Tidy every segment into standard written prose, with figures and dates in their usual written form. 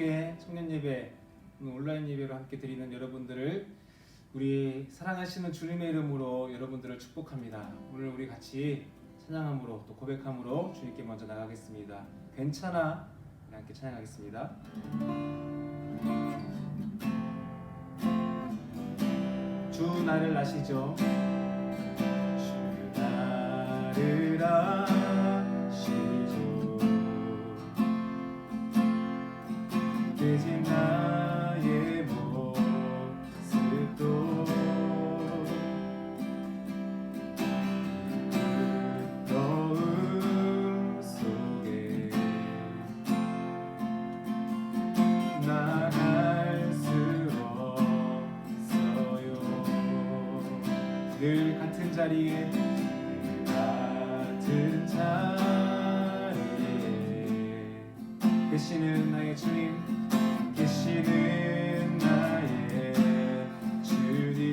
오전에 청년 예배, 온라인 예배로 함께 드리는 여러분들을 우리 사랑하시는 주님의 이름으로 여러분들을 축복합니다. 오늘 우리 같이 찬양함으로 또 고백함으로 주님께 먼저 나가겠습니다. 괜찮아, 함께 찬양하겠습니다. 주 나를 아시죠? 주 나를 아시죠? 깨진 나의 모습도 부끄러움 속에 나갈 수 없어요. 늘 같은 자리에 계시는 나의 주님, 계시는 나의 주님.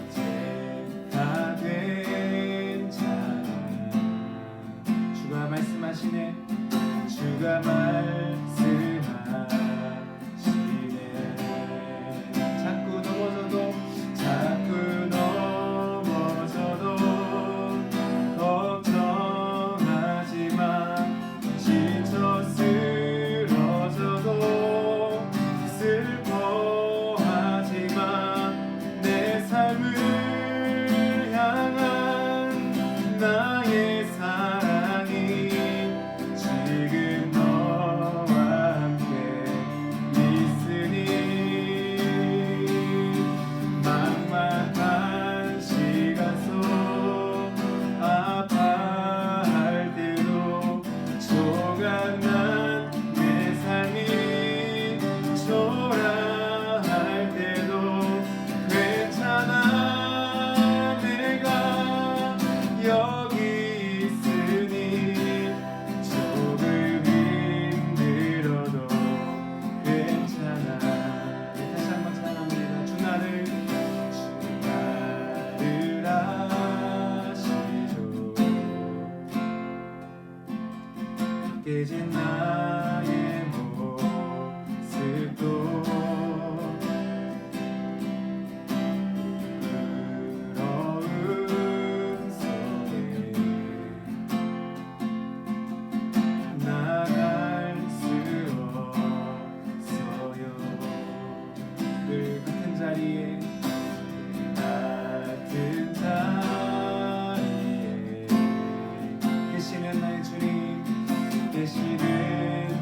이제 다 괜찮아. 주가 말씀하시네. 주가 말씀하시네. 자꾸 넘어져도 걱정하지 마. 지쳐 쓰러져도 슬퍼하지 마. 내 삶을 향한 나의 사랑이 지금 너와 함께 있으니 막막한 시간 속 아파할 때도 조각난 내 삶이 초라할 때도 괜찮아. 내가 여기 있으니 조금 힘들어도 괜찮아. 다시 한번 찬양합니다. 주 나를 아시죠? 깨진 나의 모습도 부끄러움 속에 나갈 수 없어요. 늘 같은 자리에 계시는 나의 주님, 계시는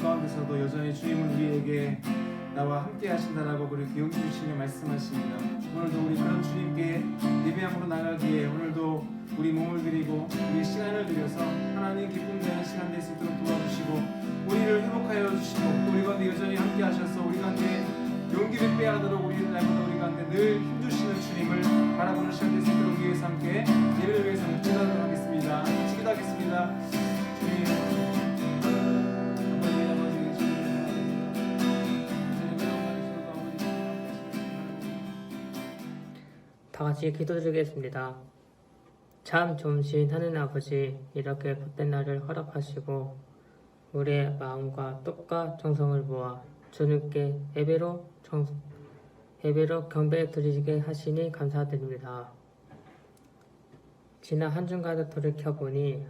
가운데서도 여전히 주님은 우리에게 나와 함께 하신다라고 그렇게 용기 주시며 말씀하십니다. 오늘도 우리 그런 주님께 예배함으로 나가기에 오늘도 우리 몸을 드리고 우리 시간을 들여서 하나님 기쁨 되는 시간 될 수 있도록 도와주시고 우리를 회복하여 주시고 우리 가운데 여전히 함께 하셔서 우리 가운데 용기를 빼앗도록 우리 날마다 우리 가운데 늘 힘주시는 주님을 바라보는 시간 될 수 있도록 위해서 함께 예배를 위해서 기도하도록 하겠습니다. 같이 기도하겠습니다. 주님 다 같이 기도드리겠습니다. 참 좋으신 하느님 아버지, 이렇게 복된 날을 허락하시고 우리의 마음과 뜻과 정성을 모아 주님께 예배로 경배 드리게 하시니 감사드립니다. 지난 한 주간을 돌이켜보니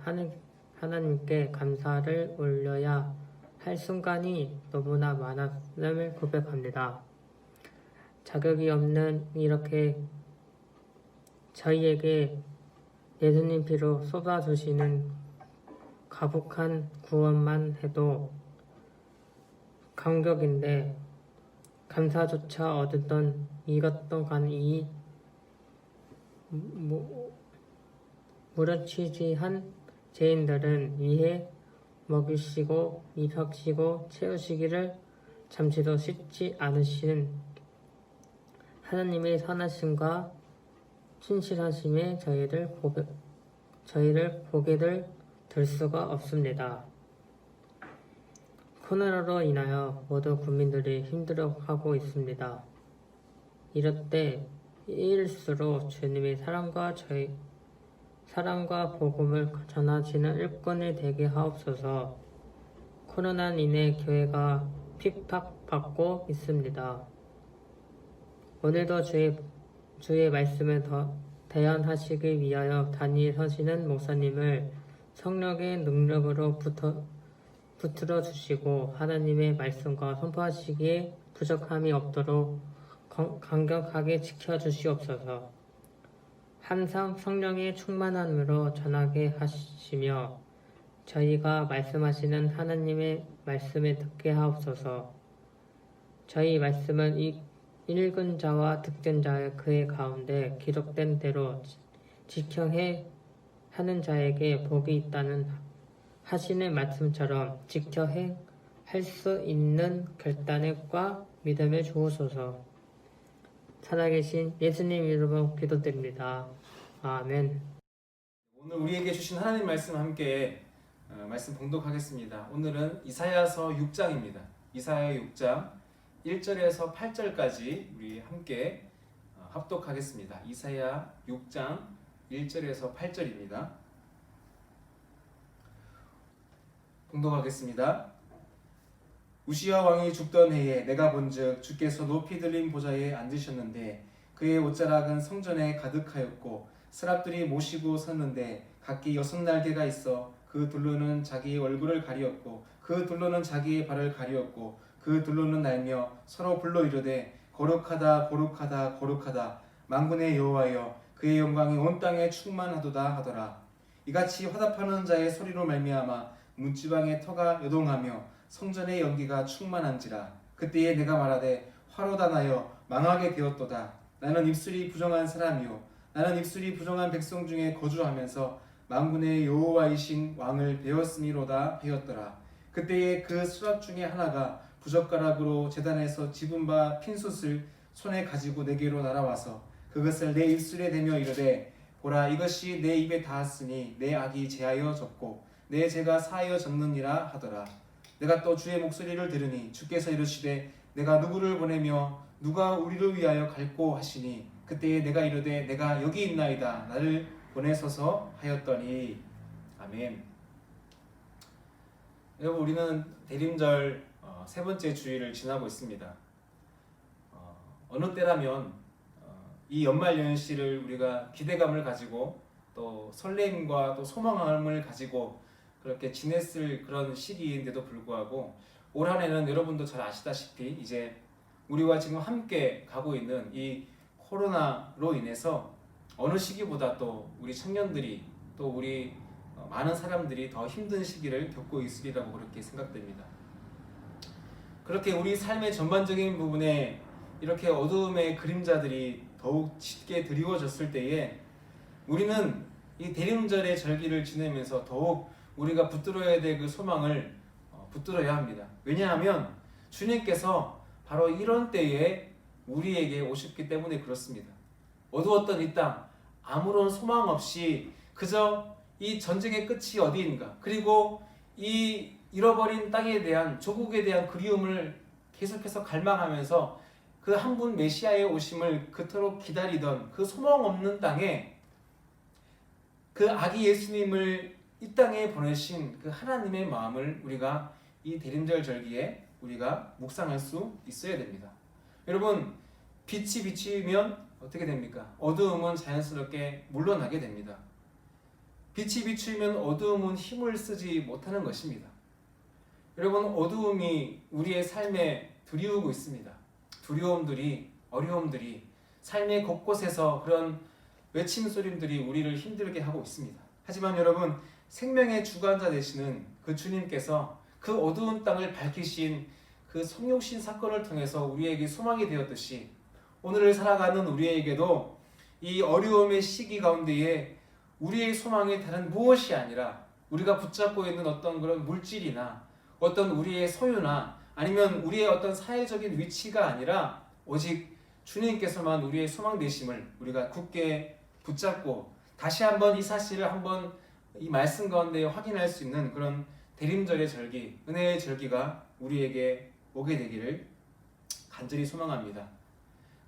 하나님께 감사를 올려야 할 순간이 너무나 많았음을 고백합니다. 자격이 없는 이렇게 저희에게 예수님 피로 쏟아주시는 가혹한 구원만 해도 감격인데 감사조차 얻었던 이것도 간 이 무릇취지한 죄인들은 이에 먹이시고 입히시고 채우시기를 잠시도 쉬지 않으신 하나님의 선하심과 신실하심에 저희를 고개를 들 수가 없습니다. 코로나로 인하여 모든 국민들이 힘들어하고 있습니다. 이럴 때일수록 주님의 사랑과 복음을 전하시는 일꾼이 되게 하옵소서. 코로나로 인해 교회가 핍박받고 있습니다. 오늘도 주의 말씀을 더 대언하시기 위하여 단위 서시는 목사님을 성령의 능력으로 붙들어 주시고 하나님의 말씀과 선포하시기에 부족함이 없도록 강력하게 지켜 주시옵소서. 항상 성령의 충만함으로 전하게 하시며 저희가 말씀하시는 하나님의 말씀을 듣게 하옵소서. 저희 말씀은 읽은 자와 듣는 자의 그의 가운데 기록된 대로 지켜해 하는 자에게 복이 있다는 하시는 말씀처럼 지켜해 할 수 있는 결단과 믿음을 주옵소서. 살아계신 예수님 이름으로 기도드립니다. 아멘. 오늘 우리에게 주신 하나님 말씀 함께 말씀 봉독하겠습니다. 오늘은 이사야서 6장입니다. 이사야 6장 1절에서 8절까지 우리 함께 합독하겠습니다. 이사야 6장 1절에서 8절입니다. 봉독하겠습니다. 우시야 왕이 죽던 해에 내가 본즉 주께서 높이 들린 보좌에 앉으셨는데 그의 옷자락은 성전에 가득하였고 스랍들이 모시고 섰는데 각기 6날개가 있어 그 둘로는 자기의 얼굴을 가리었고 그 둘로는 자기의 발을 가리었고 그 둘로는 날며 서로 불러 이르되 거룩하다 거룩하다 거룩하다 만군의 여호와여 그의 영광이 온 땅에 충만하도다 하더라. 이같이 화답하는 자의 소리로 말미암아 문지방의 터가 요동하며 성전의 연기가 충만한지라. 그때에 내가 말하되 화로다 나여 망하게 되었도다. 나는 입술이 부정한 사람이요 나는 입술이 부정한 백성 중에 거주하면서 만군의 여호와이신 왕을 배웠으니로다 하였더라. 그때에 그 수랍 중에 하나가 부젓가락으로 제단에서 집은 바 핀솥을 손에 가지고 내게로 날아와서 그것을 내 입술에 대며 이르되 보라 이것이 내 입에 닿았으니 내 악이 제하여 졌고 내 죄가 사하여 졌느니라 하더라. 내가 또 주의 목소리를 들으니 주께서 이르시되 내가 누구를 보내며 누가 우리를 위하여 갈꼬 하시니 그때에 내가 이르되 내가 여기 있나이다 나를 보내소서 하였더니. 아멘. 여러분 우리는 대림절 세 번째 주일을 지나고 있습니다. 어느 때라면 이 연말 연시를 우리가 기대감을 가지고 또 설렘과 또 소망감을 가지고 그렇게 지냈을 그런 시기인데도 불구하고 올 한 해는 여러분도 잘 아시다시피 이제 우리와 지금 함께 가고 있는 이 코로나로 인해서 어느 시기보다 또 우리 청년들이 또 우리 많은 사람들이 더 힘든 시기를 겪고 있으리라고 그렇게 생각됩니다. 그렇게 우리 삶의 전반적인 부분에 이렇게 어두움의 그림자들이 더욱 짙게 드리워졌을 때에 우리는 이 대림절의 절기를 지내면서 더욱 우리가 붙들어야 될 그 소망을 붙들어야 합니다. 왜냐하면 주님께서 바로 이런 때에 우리에게 오셨기 때문에 그렇습니다. 어두웠던 이 땅, 아무런 소망 없이 그저 이 전쟁의 끝이 어디인가, 그리고 이 잃어버린 땅에 대한, 조국에 대한 그리움을 계속해서 갈망하면서 그 한 분 메시아의 오심을 그토록 기다리던 그 소망 없는 땅에 그 아기 예수님을 이 땅에 보내신 그 하나님의 마음을 우리가 이 대림절 절기에 우리가 묵상할 수 있어야 됩니다. 여러분, 빛이 비추면 어떻게 됩니까? 어두움은 자연스럽게 물러나게 됩니다. 빛이 비추면 어두움은 힘을 쓰지 못하는 것입니다. 여러분, 어두움이 우리의 삶에 두리우고 있습니다. 두려움들이, 어려움들이 삶의 곳곳에서 그런 외침 소림들이 우리를 힘들게 하고 있습니다. 하지만 여러분, 생명의 주관자 되시는 그 주님께서 그 어두운 땅을 밝히신 그 성육신 사건을 통해서 우리에게 소망이 되었듯이 오늘을 살아가는 우리에게도 이 어려움의 시기 가운데에 우리의 소망이 다른 무엇이 아니라 우리가 붙잡고 있는 어떤 그런 물질이나 어떤 우리의 소유나 아니면 우리의 어떤 사회적인 위치가 아니라 오직 주님께서만 우리의 소망 되심을 우리가 굳게 붙잡고 다시 한번 이 사실을 한번 이 말씀 가운데 확인할 수 있는 그런 대림절의 절기, 은혜의 절기가 우리에게 오게 되기를 간절히 소망합니다.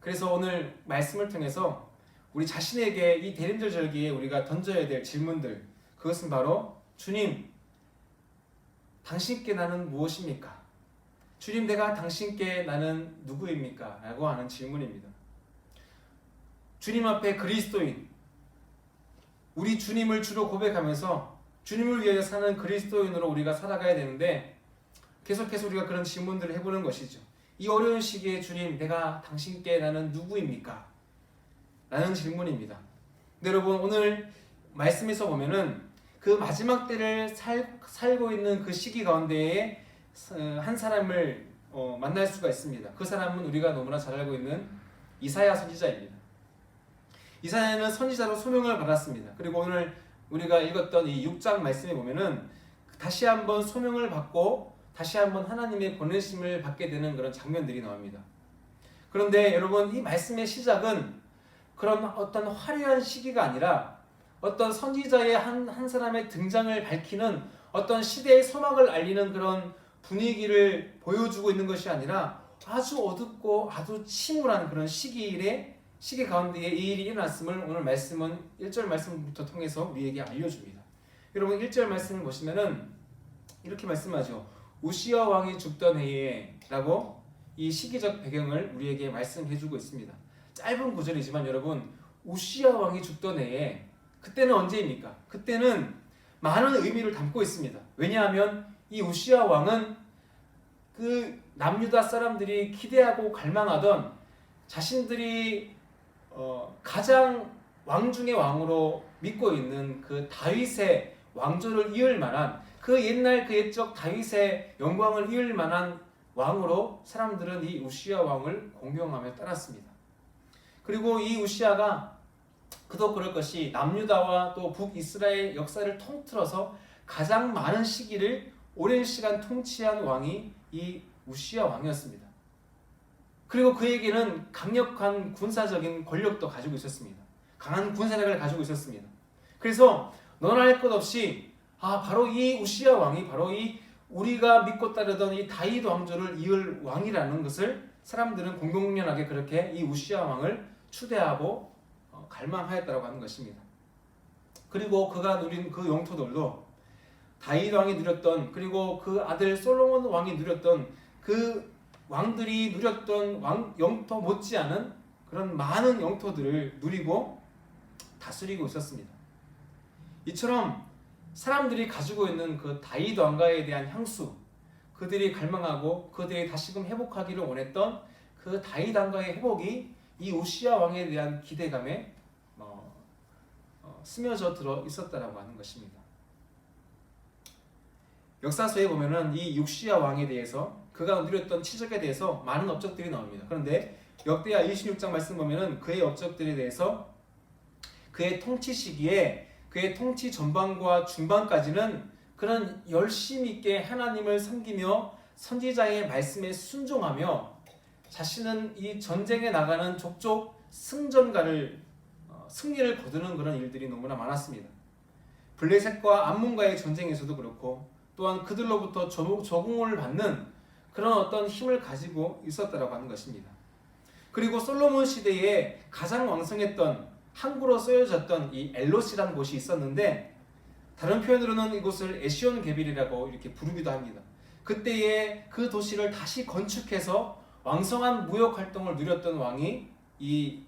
그래서 오늘 말씀을 통해서 우리 자신에게 이 대림절 절기에 우리가 던져야 될 질문들, 그것은 바로 주님, 당신께 나는 무엇입니까? 주님, 내가 당신께 나는 누구입니까? 라고 하는 질문입니다. 주님 앞에 그리스도인, 우리 주님을 주로 고백하면서 주님을 위하여 사는 그리스도인으로 우리가 살아가야 되는데 계속해서 우리가 그런 질문들을 해보는 것이죠. 이 어려운 시기에 주님, 내가 당신께 나는 누구입니까? 라는 질문입니다. 근데 여러분, 오늘 말씀에서 보면은 그 마지막 때를 살고 있는 그 시기 가운데에 한 사람을 만날 수가 있습니다. 그 사람은 우리가 너무나 잘 알고 있는 이사야 선지자입니다. 이사야는 선지자로 소명을 받았습니다. 그리고 오늘 우리가 읽었던 이 6장 말씀에 보면은 다시 한번 소명을 받고 다시 한번 하나님의 보내심을 받게 되는 그런 장면들이 나옵니다. 그런데 여러분, 이 말씀의 시작은 그런 어떤 화려한 시기가 아니라 어떤 선지자의 한 사람의 등장을 밝히는 어떤 시대의 소망을 알리는 그런 분위기를 보여주고 있는 것이 아니라 아주 어둡고 아주 침울한 그런 시기 가운데에 이 일이 일어났음을 오늘 말씀은 1절 말씀부터 통해서 우리에게 알려줍니다. 여러분, 1절 말씀을 보시면은 이렇게 말씀하죠. 우시야 왕이 죽던 해에 라고 이 시기적 배경을 우리에게 말씀해주고 있습니다. 짧은 구절이지만 여러분, 우시야 왕이 죽던 해에, 그때는 언제입니까? 그때는 많은 의미를 담고 있습니다. 왜냐하면 이 우시야 왕은 그 남유다 사람들이 기대하고 갈망하던 자신들이 가장 왕 중의 왕으로 믿고 있는 그 다윗의 왕조를 이을 만한, 그 옛날 그 옛적 다윗의 영광을 이을 만한 왕으로 사람들은 이 우시야 왕을 공경하며 따랐습니다. 그리고 이 우시야가 그도 그럴 것이 남유다와 또 북이스라엘 역사를 통틀어서 가장 많은 시기를 오랜 시간 통치한 왕이 이 우시야 왕이었습니다. 그리고 그에게는 강력한 군사적인 권력도 가지고 있었습니다. 강한 군사력을 가지고 있었습니다. 그래서 너나 할 것 없이 바로 이 우시야 왕이 바로 이 우리가 믿고 따르던 이 다윗 왕조를 이을 왕이라는 것을 사람들은 공공연하게 그렇게 이 우시야 왕을 추대하고 갈망하였다고 하는 것입니다. 그리고 그가 누린 그 영토들도 다윗 왕이 누렸던, 그리고 그 아들 솔로몬 왕이 누렸던, 그 왕들이 누렸던 영토 못지않은 그런 많은 영토들을 누리고 다스리고 있었습니다. 이처럼 사람들이 가지고 있는 그 다윗 왕가에 대한 향수, 그들이 갈망하고 그들이 다시금 회복하기를 원했던 그 다윗 왕가의 회복이 이 우시야 왕에 대한 기대감에 스며져 들어 있었다라고 하는 것입니다. 역사서에 보면은 이 우시야 왕에 대해서 그가 누렸던 치적에 대해서 많은 업적들이 나옵니다. 그런데 역대하 26장 말씀 보면은 그의 업적들에 대해서 그의 통치 시기에 그의 통치 전반과 중반까지는 그는 열심 있게 하나님을 섬기며 선지자의 말씀에 순종하며 자신은 이 전쟁에 나가는 족족 승전가를 승리를 거두는 그런 일들이 너무나 많았습니다. 블레셋과 암몬과의 전쟁에서도 그렇고 또한 그들로부터 적응을 받는 그런 어떤 힘을 가지고 있었다라고 하는 것입니다. 그리고 솔로몬 시대에 가장 왕성했던 항구로 쓰여졌던 이 엘롯이라는 곳이 있었는데 다른 표현으로는 이곳을 에시온 게빌이라고 이렇게 부르기도 합니다. 그때에 그 도시를 다시 건축해서 왕성한 무역 활동을 누렸던 왕이 이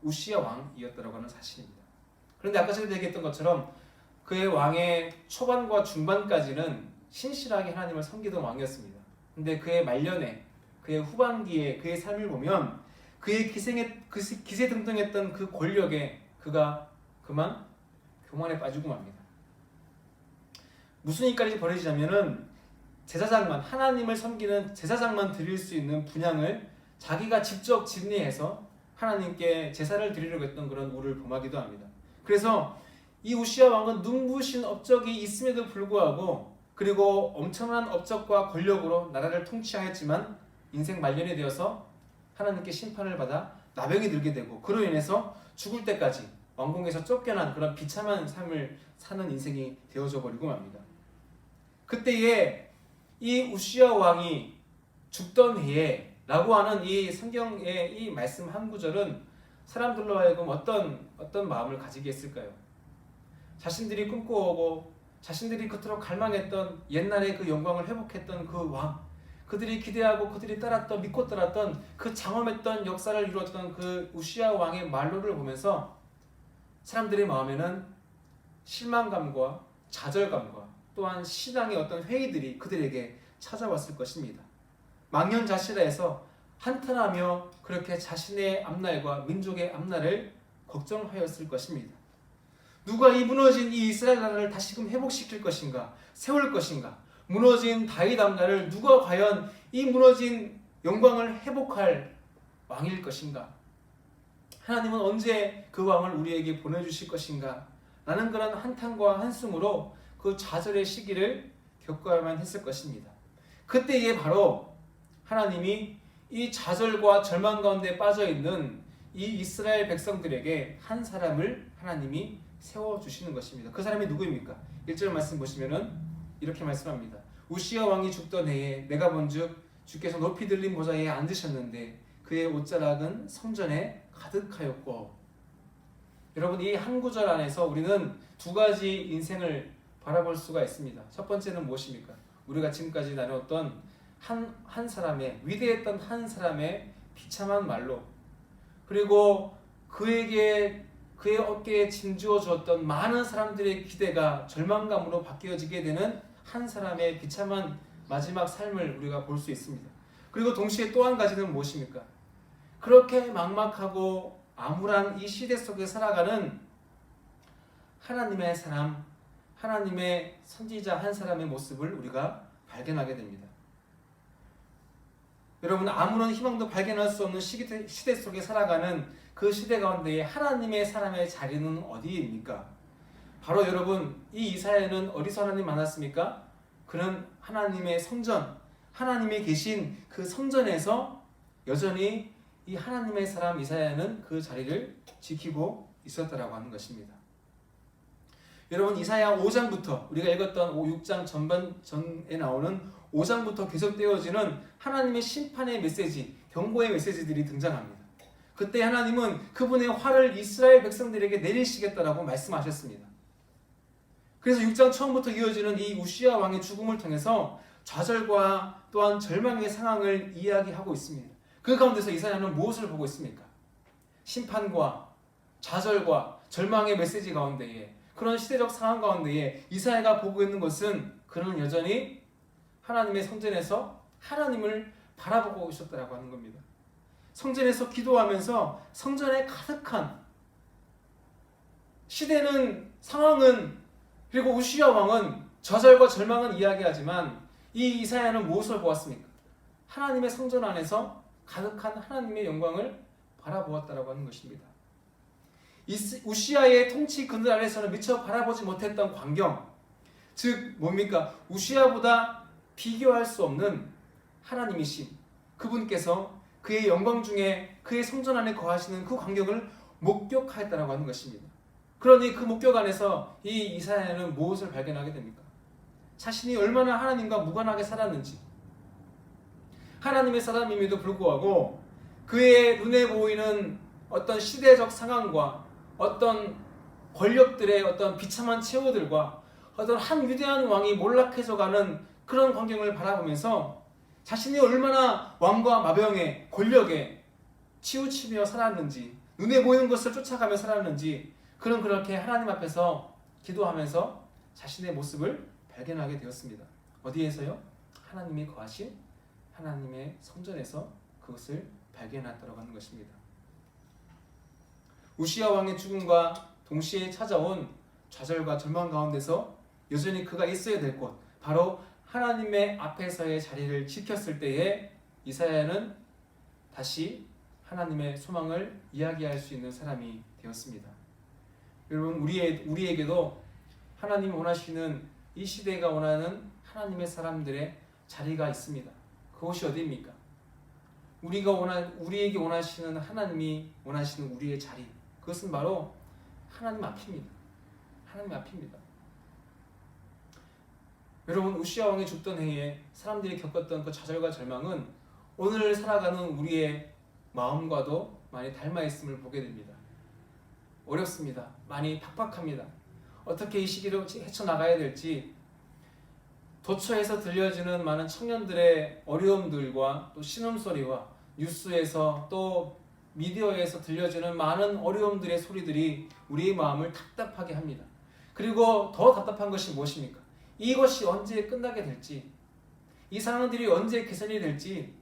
우시야 왕이었다라고 하는 사실입니다. 그런데 아까 전에 얘기했던 것처럼 그의 왕의 초반과 중반까지는 신실하게 하나님을 섬기던 왕이었습니다. 근데 그의 말년에 그의 후반기에 그의 삶을 보면 그의 기세등등했던 그 권력에 그가 그만 교만에 빠지고 맙니다. 무슨 일까지 벌어지냐면은 제사장만 하나님을 섬기는 제사장만 드릴 수 있는 분향을 자기가 직접 진리해서 하나님께 제사를 드리려고 했던 그런 우를 범하기도 합니다. 그래서 이 우시야 왕은 눈부신 업적이 있음에도 불구하고 그리고 엄청난 업적과 권력으로 나라를 통치하였지만 인생 말년이 되어서 하나님께 심판을 받아 나병이 들게 되고 그로 인해서 죽을 때까지 왕궁에서 쫓겨난 그런 비참한 삶을 사는 인생이 되어져 버리고 맙니다. 그때에 이 우시야 왕이 죽던 해에 라고 하는 이 성경의 이 말씀 한 구절은 사람들로 하여금 어떤 마음을 가지게 했을까요? 자신들이 꿈꿔오고 자신들이 그토록 갈망했던 옛날의 그 영광을 회복했던 그 왕, 그들이 기대하고 그들이 따랐던 믿고 따랐던 그 장엄했던 역사를 이루었던 그 우시야 왕의 말로를 보면서 사람들의 마음에는 실망감과 좌절감과 또한 신앙의 어떤 회의들이 그들에게 찾아왔을 것입니다. 망연자실해서 한탄하며 그렇게 자신의 앞날과 민족의 앞날을 걱정하였을 것입니다. 누가 이 무너진 이 이스라엘 나라를 다시금 회복시킬 것인가, 세울 것인가, 무너진 다윗 왕가를 누가 과연 이 무너진 영광을 회복할 왕일 것인가, 하나님은 언제 그 왕을 우리에게 보내주실 것인가 라는 그런 한탄과 한숨으로 그 좌절의 시기를 겪어야만 했을 것입니다. 그때에 바로 하나님이 이 좌절과 절망 가운데 빠져있는 이 이스라엘 백성들에게 한 사람을 하나님이 세워주시는 것입니다. 그 사람이 누구입니까? 1절 말씀 보시면은 이렇게 말씀합니다. 우시야 왕이 죽던 해에 내가 본즉 주께서 높이 들린 보좌에 앉으셨는데 그의 옷자락은 성전에 가득하였고. 여러분, 이 한 구절 안에서 우리는 두 가지 인생을 바라볼 수가 있습니다. 첫 번째는 무엇입니까? 우리가 지금까지 나눴던 한 사람의, 위대했던 한 사람의 비참한 말로, 그리고 그의 어깨에 짐주어 주었던 많은 사람들의 기대가 절망감으로 바뀌어지게 되는 한 사람의 비참한 마지막 삶을 우리가 볼 수 있습니다. 그리고 동시에 또 한 가지는 무엇입니까? 그렇게 막막하고 암울한 이 시대 속에 살아가는 하나님의 사람, 하나님의 선지자 한 사람의 모습을 우리가 발견하게 됩니다. 여러분, 아무런 희망도 발견할 수 없는 시대 속에 살아가는 그 시대 가운데에 하나님의 사람의 자리는 어디입니까? 바로 여러분, 이 이사야는 어디서 하나님 만났습니까? 그는 하나님의 성전, 하나님이 계신 그 성전에서 여전히 이 하나님의 사람 이사야는 그 자리를 지키고 있었다라고 하는 것입니다. 여러분, 이사야 5장부터 우리가 읽었던 6장 전에 나오는 5장부터 계속되어지는 하나님의 심판의 메시지, 경고의 메시지들이 등장합니다. 그때 하나님은 그분의 화를 이스라엘 백성들에게 내리시겠다라고 말씀하셨습니다. 그래서 6장 처음부터 이어지는 이 우시야 왕의 죽음을 통해서 좌절과 또한 절망의 상황을 이야기하고 있습니다. 그 가운데서 이사야는 무엇을 보고 있습니까? 심판과 좌절과 절망의 메시지 가운데에, 그런 시대적 상황 가운데에 이사야가 보고 있는 것은 그는 여전히 하나님의 성전에서 하나님을 바라보고 있었다라고 하는 겁니다. 성전에서 기도하면서 성전에 가득한 시대는, 상황은, 그리고 우시야 왕은 좌절과 절망은 이야기하지만 이 이사야는 무엇을 보았습니까? 하나님의 성전 안에서 가득한 하나님의 영광을 바라보았다라고 하는 것입니다. 우시아의 통치 그늘 아래서는 미처 바라보지 못했던 광경, 즉 뭡니까? 우시아보다 비교할 수 없는 하나님이신 그분께서 그의 영광 중에 그의 성전 안에 거하시는 그 광경을 목격하였다라고 하는 것입니다. 그러니 그 목격 안에서 이 이사야는 무엇을 발견하게 됩니까? 자신이 얼마나 하나님과 무관하게 살았는지, 하나님의 사람임에도 불구하고 그의 눈에 보이는 어떤 시대적 상황과 어떤 권력들의 어떤 비참한 최후들과 어떤 한 위대한 왕이 몰락해져가는 그런 광경을 바라보면서 자신이 얼마나 왕과 마병의 권력에 치우치며 살았는지, 눈에 보이는 것을 쫓아가며 살았는지, 그는 그렇게 하나님 앞에서 기도하면서 자신의 모습을 발견하게 되었습니다. 어디에서요? 하나님이 거하신 하나님의 성전에서 그것을 발견했다고 하는 것입니다. 우시아 왕의 죽음과 동시에 찾아온 좌절과 절망 가운데서 여전히 그가 있어야 될 곳, 바로 하나님의 앞에서의 자리를 지켰을 때에 이사야는 다시 하나님의 소망을 이야기할 수 있는 사람이 되었습니다. 여러분, 우리에게도 하나님이 원하시는 이 시대가 원하는 하나님의 사람들의 자리가 있습니다. 그것이 어디입니까? 우리에게 원하시는 하나님이 원하시는 우리의 자리, 그것은 바로 하나님 앞입니다. 하나님 앞입니다. 여러분, 우시아 왕이 죽던 해에 사람들이 겪었던 그 좌절과 절망은 오늘 살아가는 우리의 마음과도 많이 닮아 있음을 보게 됩니다. 어렵습니다. 많이 팍팍합니다. 어떻게 이 시기를 헤쳐나가야 될지, 도처에서 들려지는 많은 청년들의 어려움들과 또 신음소리와 뉴스에서 또 미디어에서 들려지는 많은 어려움들의 소리들이 우리의 마음을 답답하게 합니다. 그리고 더 답답한 것이 무엇입니까? 이것이 언제 끝나게 될지, 이 상황들이 언제 개선이 될지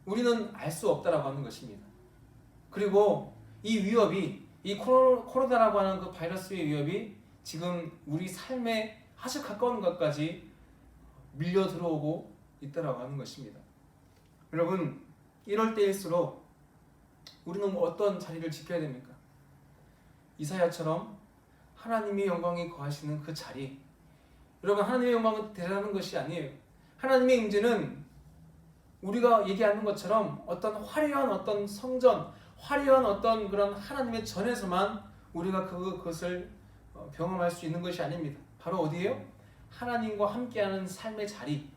우리는 알 수 없다라고 하는 것입니다. 그리고 이 위협이, 이 코로나라고 하는 그 바이러스의 위협이 지금 우리 삶에 아주 가까운 것까지 밀려 들어오고 있다라고 하는 것입니다. 여러분, 이럴 때일수록 우리는 어떤 자리를 지켜야 됩니까? 이사야처럼 하나님의 영광이 거하시는 그 자리. 여러분, 하나님의 영광은 대단한 것이 아니에요. 하나님의 임재는 우리가 얘기하는 것처럼 어떤 화려한 어떤 성전, 화려한 어떤 그런 하나님의 전에서만 우리가 그것을 경험할 수 있는 것이 아닙니다. 바로 어디예요? 하나님과 함께하는 삶의 자리.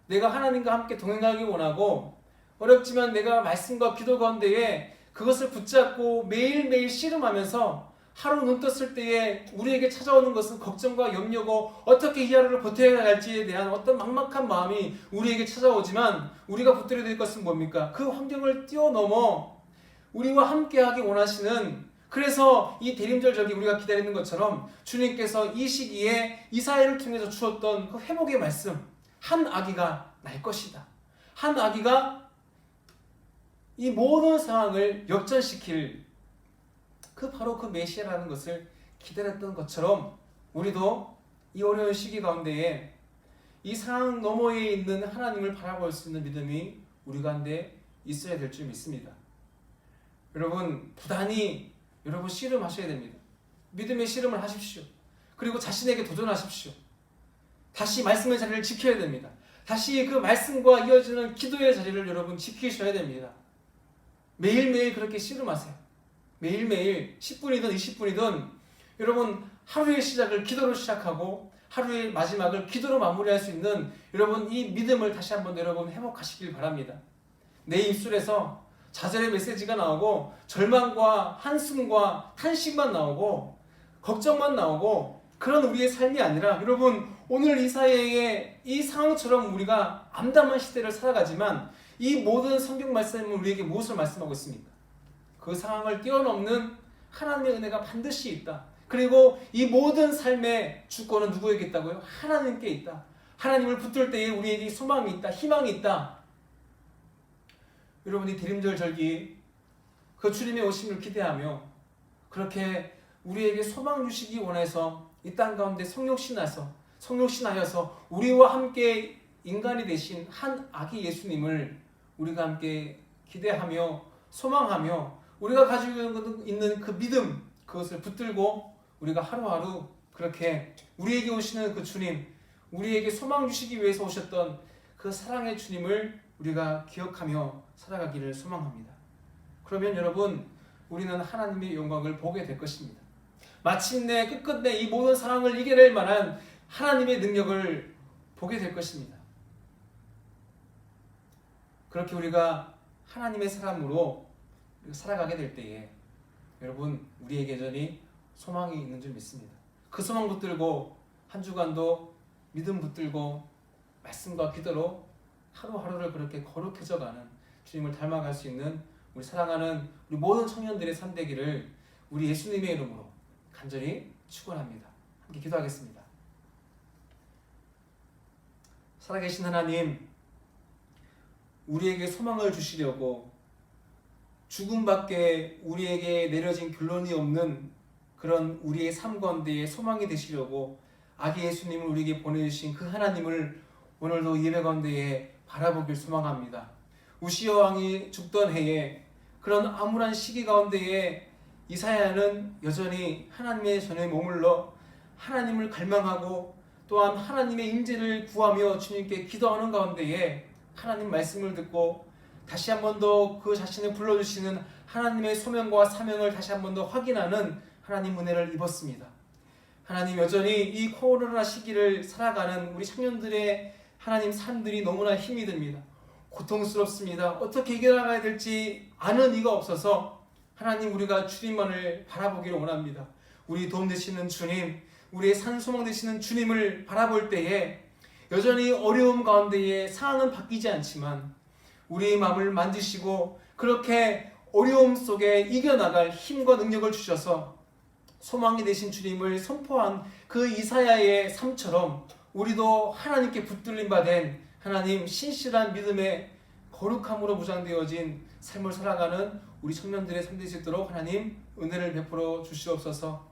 내가 하나님과 함께 동행하기 원하고, 어렵지만 내가 말씀과 기도 가운데에 그것을 붙잡고 매일매일 씨름하면서 하루 눈 떴을 때에 우리에게 찾아오는 것은 걱정과 염려고 어떻게 이 하루를 버텨야 할지에 대한 어떤 막막한 마음이 우리에게 찾아오지만, 우리가 붙들어야 될 것은 뭡니까? 그 환경을 뛰어넘어 우리와 함께하기 원하시는, 그래서 이 대림절절기 우리가 기다리는 것처럼 주님께서 이 시기에 이사야를 통해서 주었던 그 회복의 말씀, 한 아기가 날 것이다. 한 아기가 이 모든 상황을 역전시킬 바로 그 메시아라는 것을 기다렸던 것처럼 우리도 이 어려운 시기 가운데에 이 상황 너머에 있는 하나님을 바라볼 수 있는 믿음이 우리 가운데 있어야 될 줄 믿습니다. 여러분, 부단히 여러분 씨름하셔야 됩니다. 믿음의 씨름을 하십시오. 그리고 자신에게 도전하십시오. 다시 말씀의 자리를 지켜야 됩니다. 다시 그 말씀과 이어지는 기도의 자리를 여러분 지키셔야 됩니다. 매일매일 그렇게 씨름하세요. 매일매일 10분이든 20분이든 여러분 하루의 시작을 기도로 시작하고 하루의 마지막을 기도로 마무리할 수 있는 여러분 이 믿음을 다시 한번 여러분 회복하시길 바랍니다. 내 입술에서 좌절의 메시지가 나오고 절망과 한숨과 탄식만 나오고 걱정만 나오고 그런 우리의 삶이 아니라, 여러분 오늘 이사야의 이 상황처럼 우리가 암담한 시대를 살아가지만 이 모든 성경 말씀은 우리에게 무엇을 말씀하고 있습니까? 그 상황을 뛰어넘는 하나님의 은혜가 반드시 있다. 그리고 이 모든 삶의 주권은 누구에게 있다고요? 하나님께 있다. 하나님을 붙들 때에 우리에게 소망이 있다. 희망이 있다. 여러분이 대림절 절기 그 주님의 오심을 기대하며 그렇게 우리에게 소망 주시기 원해서 이 땅 가운데 성육신하여서 우리와 함께 인간이 되신 한 아기 예수님을 우리가 함께 기대하며 소망하며 우리가 가지고 있는 그 믿음, 그것을 붙들고 우리가 하루하루 그렇게 우리에게 오시는 그 주님, 우리에게 소망 주시기 위해서 오셨던 그 사랑의 주님을 우리가 기억하며 살아가기를 소망합니다. 그러면 여러분, 우리는 하나님의 영광을 보게 될 것입니다. 마침내 끝끝내 이 모든 상황을 이겨낼 만한 하나님의 능력을 보게 될 것입니다. 그렇게 우리가 하나님의 사람으로 살아가게 될 때에 여러분, 우리에게 여전히 소망이 있는 줄 믿습니다. 그 소망 붙들고 한 주간도 믿음 붙들고 말씀과 기도로 하루하루를 그렇게 거룩해져가는 주님을 닮아갈 수 있는 우리 사랑하는 우리 모든 청년들의 삶 되기를 우리 예수님의 이름으로 간절히 축원합니다. 함께 기도하겠습니다. 살아계신 하나님, 우리에게 소망을 주시려고 죽음밖에 우리에게 내려진 결론이 없는 그런 우리의 삶 가운데에 소망이 되시려고 아기 예수님을 우리에게 보내주신 그 하나님을 오늘도 예배 가운데에 바라보길 소망합니다. 우시아 왕이 죽던 해에 그런 암울한 시기 가운데에 이사야는 여전히 하나님의 전에 머물러 하나님을 갈망하고 또한 하나님의 임재를 구하며 주님께 기도하는 가운데에 하나님 말씀을 듣고 다시 한 번 더 그 자신을 불러주시는 하나님의 소명과 사명을 다시 한 번 더 확인하는 하나님 은혜를 입었습니다. 하나님, 여전히 이 코로나 시기를 살아가는 우리 청년들의 하나님 삶들이 너무나 힘이 듭니다. 고통스럽습니다. 어떻게 이겨나가야 될지 아는 이가 없어서 하나님, 우리가 주님만을 바라보기를 원합니다. 우리 도움 되시는 주님, 우리의 산소망 되시는 주님을 바라볼 때에 여전히 어려움 가운데에 상황은 바뀌지 않지만 우리의 마음을 만지시고 그렇게 어려움 속에 이겨나갈 힘과 능력을 주셔서 소망이 되신 주님을 선포한 그 이사야의 삶처럼 우리도 하나님께 붙들림 받은 하나님 신실한 믿음의 거룩함으로 무장되어진 삶을 살아가는 우리 청년들의 삶 될 수 있도록 하나님 은혜를 베풀어 주시옵소서.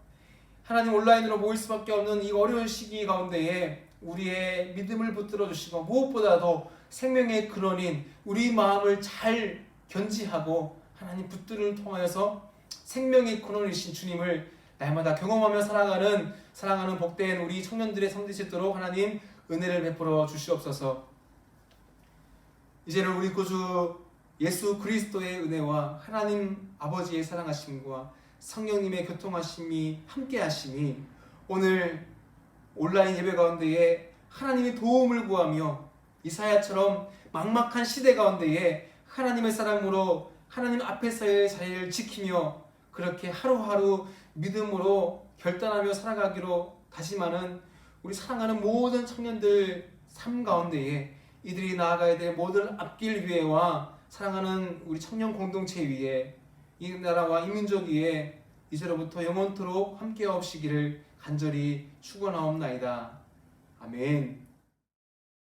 하나님, 온라인으로 모일 수밖에 없는 이 어려운 시기 가운데에 우리의 믿음을 붙들어 주시고 무엇보다도 생명의 근원인 우리 마음을 잘 견지하고 하나님 붙들을 통하여서 생명의 근원이신 주님을 날마다 경험하며 살아가는 사랑하는 복된 우리 청년들의 삶 될 수 있도록 하나님 은혜를 베풀어 주시옵소서. 이제는 우리 구주 예수 그리스도의 은혜와 하나님 아버지의 사랑하심과 성령님의 교통하심이 함께하심이 오늘 온라인 예배 가운데에 하나님의 도움을 구하며 이사야처럼 막막한 시대 가운데에 하나님의 사랑으로 하나님 앞에서의 자리를 지키며 그렇게 하루하루 믿음으로 결단하며 살아가기로 다짐하는 우리 사랑하는 모든 청년들 삶 가운데에 이들이 나아가야 될 모든 앞길 위에와 사랑하는 우리 청년 공동체 위에 이 나라와 이 민족 위에 이제로부터 영원토록 함께 하옵시기를 간절히 축원하옵나이다. 아멘.